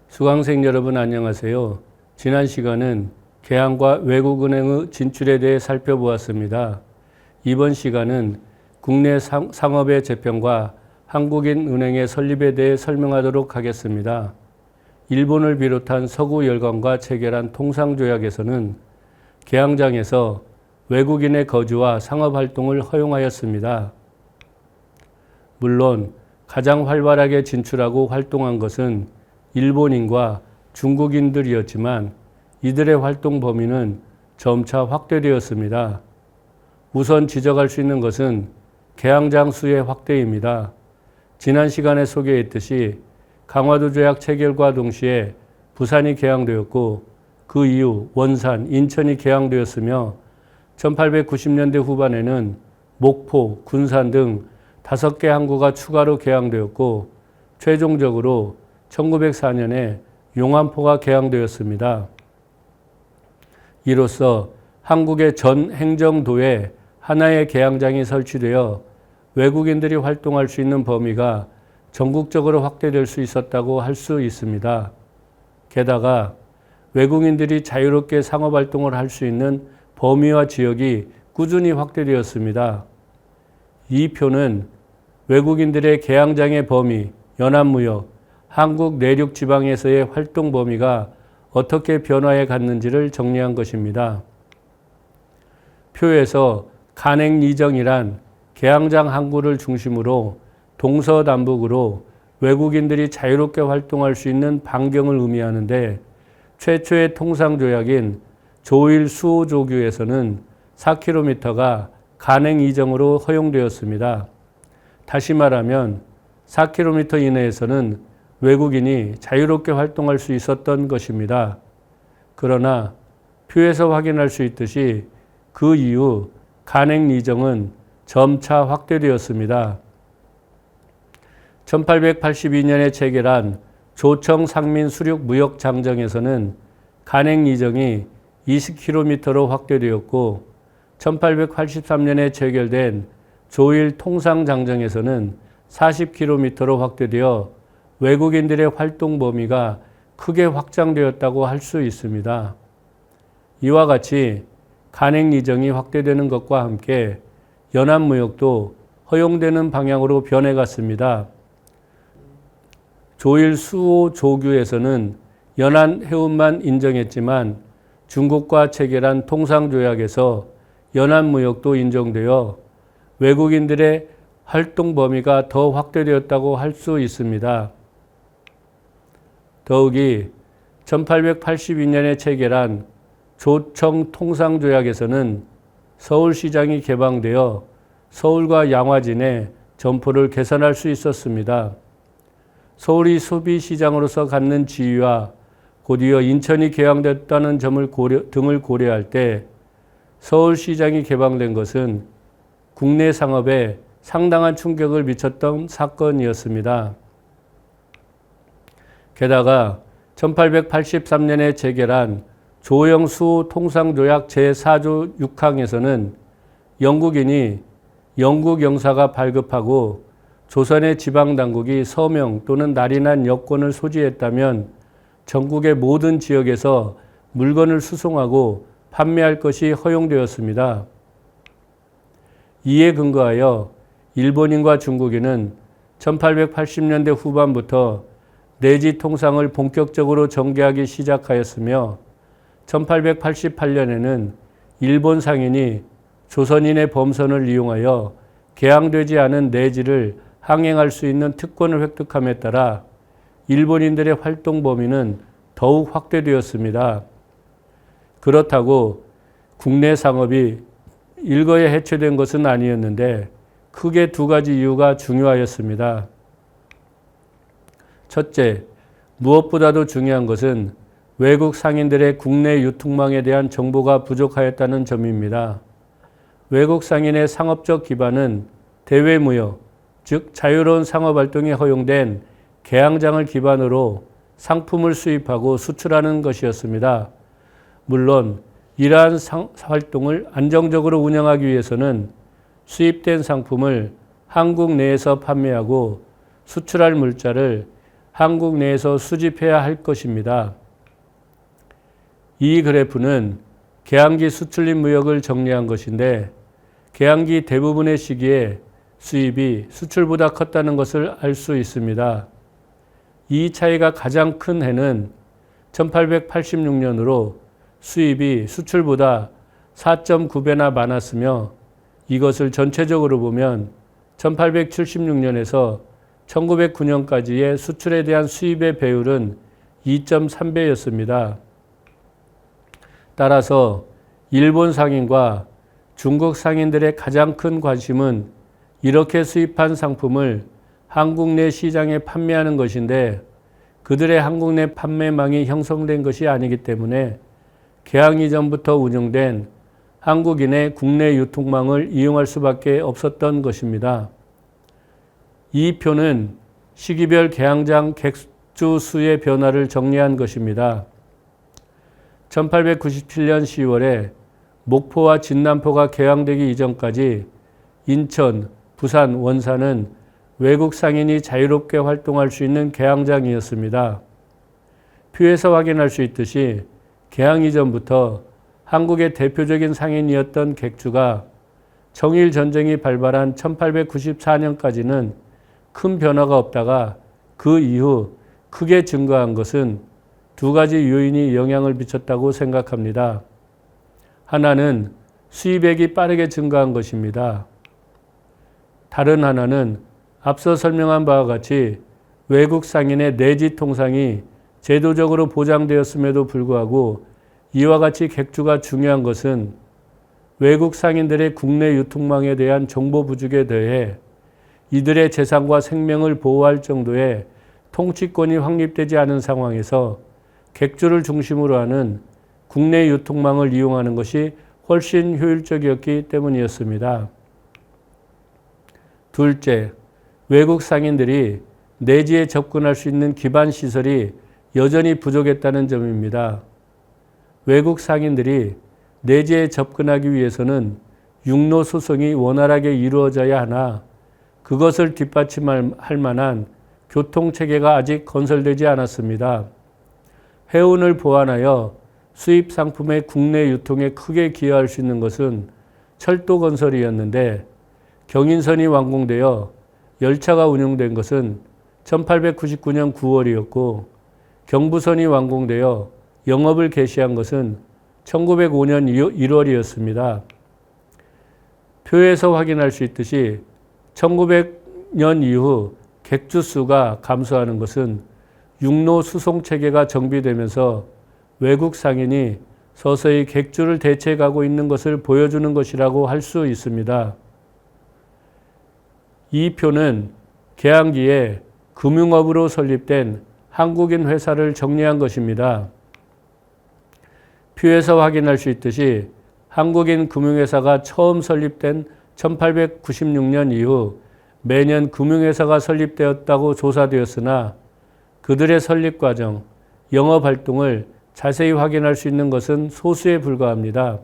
수강생 여러분 안녕하세요. 지난 시간은 개항과 외국은행의 진출에 대해 살펴보았습니다. 이번 시간은 국내 상업의 재편과 한국인은행의 설립에 대해 설명하도록 하겠습니다. 일본을 비롯한 서구 열강과 체결한 통상조약에서는 개항장에서 외국인의 거주와 상업활동을 허용하였습니다. 물론 가장 활발하게 진출하고 활동한 것은 일본인과 중국인들이었지만 이들의 활동 범위는 점차 확대되었습니다. 우선 지적할 수 있는 것은 개항장 수의 확대입니다. 지난 시간에 소개했듯이 강화도 조약 체결과 동시에 부산이 개항되었고 그 이후 원산, 인천이 개항되었으며 1890년대 후반에는 목포, 군산 등 5개 항구가 추가로 개항되었고 최종적으로 1904년에 용안포가 개항되었습니다. 이로써 한국의 전 행정도에 하나의 개항장이 설치되어 외국인들이 활동할 수 있는 범위가 전국적으로 확대될 수 있었다고 할 수 있습니다. 게다가 외국인들이 자유롭게 상업활동을 할 수 있는 범위와 지역이 꾸준히 확대되었습니다. 이 표는 외국인들의 개항장의 범위, 연합무역, 한국 내륙 지방에서의 활동 범위가 어떻게 변화해 갔는지를 정리한 것입니다. 표에서 간행리정이란 개항장 항구를 중심으로 동서남북으로 외국인들이 자유롭게 활동할 수 있는 반경을 의미하는데 최초의 통상조약인 조일 수호조규에서는 4km가 간행이정으로 허용되었습니다. 다시 말하면 4km 이내에서는 외국인이 자유롭게 활동할 수 있었던 것입니다. 그러나 표에서 확인할 수 있듯이 그 이후 간행리정은 점차 확대되었습니다. 1882년에 체결한 조청 상민 수륙 무역장정에서는 간행리정이 20km로 확대되었고 1883년에 체결된 조일 통상장정에서는 40km로 확대되어 외국인들의 활동 범위가 크게 확장되었다고 할 수 있습니다. 이와 같이 간행리정이 확대되는 것과 함께 연합무역도 허용되는 방향으로 변해갔습니다. 조일 수호 조규에서는 연안해운만 인정했지만 중국과 체결한 통상조약에서 연합무역도 인정되어 외국인들의 활동 범위가 더 확대되었다고 할 수 있습니다. 더욱이 1882년에 체결한 조청 통상조약에서는 서울시장이 개방되어 서울과 양화진의 점포를 개선할 수 있었습니다. 서울이 소비시장으로서 갖는 지위와 곧이어 인천이 개항됐다는 등을 고려할 때 서울시장이 개방된 것은 국내 상업에 상당한 충격을 미쳤던 사건이었습니다. 게다가 1883년에 체결한 조영수 통상조약 제4조 6항에서는 영국인이 영국 영사가 발급하고 조선의 지방당국이 서명 또는 날인한 여권을 소지했다면 전국의 모든 지역에서 물건을 수송하고 판매할 것이 허용되었습니다. 이에 근거하여 일본인과 중국인은 1880년대 후반부터 내지 통상을 본격적으로 전개하기 시작하였으며 1888년에는 일본 상인이 조선인의 범선을 이용하여 개항되지 않은 내지를 항행할 수 있는 특권을 획득함에 따라 일본인들의 활동 범위는 더욱 확대되었습니다. 그렇다고 국내 상업이 일거에 해체된 것은 아니었는데 크게 두 가지 이유가 중요하였습니다. 첫째, 무엇보다도 중요한 것은 외국 상인들의 국내 유통망에 대한 정보가 부족하였다는 점입니다. 외국 상인의 상업적 기반은 대외무역, 즉 자유로운 상업활동이 허용된 개항장을 기반으로 상품을 수입하고 수출하는 것이었습니다. 물론 이러한 활동을 안정적으로 운영하기 위해서는 수입된 상품을 한국 내에서 판매하고 수출할 물자를 한국 내에서 수집해야 할 것입니다. 이 그래프는 개항기 수출입 무역을 정리한 것인데 개항기 대부분의 시기에 수입이 수출보다 컸다는 것을 알 수 있습니다. 이 차이가 가장 큰 해는 1886년으로 수입이 수출보다 4.9배나 많았으며 이것을 전체적으로 보면 1876년에서 1909년까지의 수출에 대한 수입의 배율은 2.3배였습니다. 따라서 일본 상인과 중국 상인들의 가장 큰 관심은 이렇게 수입한 상품을 한국 내 시장에 판매하는 것인데 그들의 한국 내 판매망이 형성된 것이 아니기 때문에 개항 이전부터 운영된 한국인의 국내 유통망을 이용할 수밖에 없었던 것입니다. 이 표는 시기별 개항장 객주 수의 변화를 정리한 것입니다. 1897년 10월에 목포와 진남포가 개항되기 이전까지 인천, 부산, 원산은 외국 상인이 자유롭게 활동할 수 있는 개항장이었습니다. 표에서 확인할 수 있듯이 개항 이전부터 한국의 대표적인 상인이었던 객주가 청일 전쟁이 발발한 1894년까지는 큰 변화가 없다가 그 이후 크게 증가한 것은 두 가지 요인이 영향을 미쳤다고 생각합니다. 하나는 수입액이 빠르게 증가한 것입니다. 다른 하나는 앞서 설명한 바와 같이 외국 상인의 내지 통상이 제도적으로 보장되었음에도 불구하고 이와 같이 객주가 중요한 것은 외국 상인들의 국내 유통망에 대한 정보 부족에 대해 이들의 재산과 생명을 보호할 정도의 통치권이 확립되지 않은 상황에서 객주를 중심으로 하는 국내 유통망을 이용하는 것이 훨씬 효율적이었기 때문이었습니다. 둘째, 외국 상인들이 내지에 접근할 수 있는 기반 시설이 여전히 부족했다는 점입니다. 외국 상인들이 내지에 접근하기 위해서는 육로 수송이 원활하게 이루어져야 하나 그것을 뒷받침할 만한 교통체계가 아직 건설되지 않았습니다. 해운을 보완하여 수입 상품의 국내 유통에 크게 기여할 수 있는 것은 철도 건설이었는데 경인선이 완공되어 열차가 운영된 것은 1899년 9월이었고 경부선이 완공되어 영업을 개시한 것은 1905년 1월이었습니다. 표에서 확인할 수 있듯이 1900년 이후 객주 수가 감소하는 것은 육로 수송 체계가 정비되면서 외국 상인이 서서히 객주를 대체해가고 있는 것을 보여주는 것이라고 할 수 있습니다. 이 표는 개항기에 금융업으로 설립된 한국인 회사를 정리한 것입니다. 표에서 확인할 수 있듯이 한국인 금융회사가 처음 설립된 1896년 이후 매년 금융회사가 설립되었다고 조사되었으나 그들의 설립 과정, 영업 활동을 자세히 확인할 수 있는 것은 소수에 불과합니다.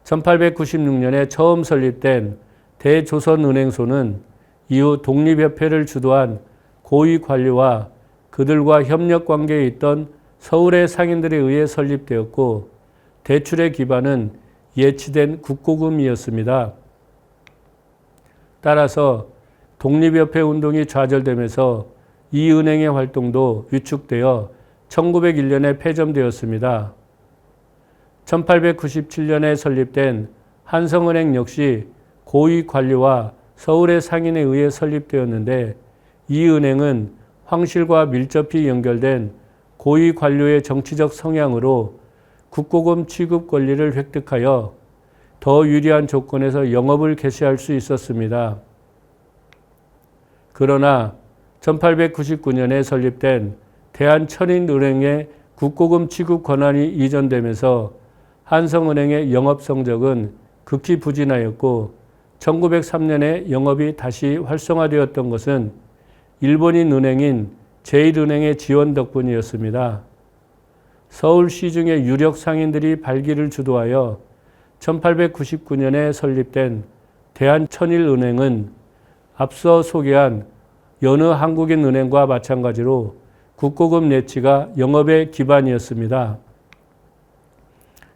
1896년에 처음 설립된 대조선은행소는 이후 독립협회를 주도한 고위 관료와 그들과 협력 관계에 있던 서울의 상인들에 의해 설립되었고 대출의 기반은 예치된 국고금이었습니다. 따라서 독립협회 운동이 좌절되면서 이 은행의 활동도 위축되어 1901년에 폐점되었습니다. 1897년에 설립된 한성은행 역시 고위 관료와 서울의 상인에 의해 설립되었는데 이 은행은 황실과 밀접히 연결된 고위 관료의 정치적 성향으로 국고금 취급 권리를 획득하여 더 유리한 조건에서 영업을 개시할 수 있었습니다. 그러나 1899년에 설립된 대한천인은행의 국고금 취급 권한이 이전되면서 한성은행의 영업 성적은 극히 부진하였고 1903년에 영업이 다시 활성화되었던 것은 일본인 은행인 제1은행의 지원 덕분이었습니다. 서울 시중의 유력 상인들이 발기를 주도하여 1899년에 설립된 대한천일은행은 앞서 소개한 여느 한국인 은행과 마찬가지로 국고금 내치가 영업의 기반이었습니다.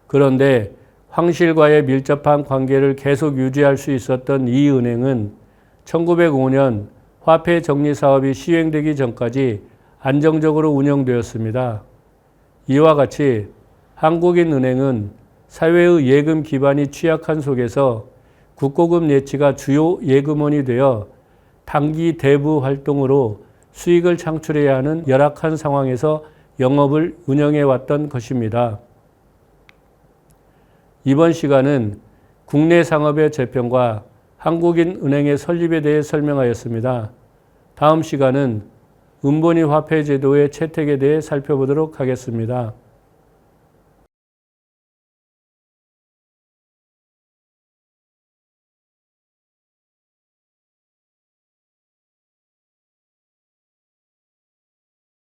그런데 황실과의 밀접한 관계를 계속 유지할 수 있었던 이 은행은 1905년 화폐 정리 사업이 시행되기 전까지 안정적으로 운영되었습니다. 이와 같이 한국인 은행은 사회의 예금 기반이 취약한 속에서 국고금 내치가 주요 예금원이 되어 단기 대부 활동으로 수익을 창출해야 하는 열악한 상황에서 영업을 운영해 왔던 것입니다. 이번 시간은 국내 상업의 재편과 한국인 은행의 설립에 대해 설명하였습니다. 다음 시간은 은본위 화폐 제도의 채택에 대해 살펴보도록 하겠습니다.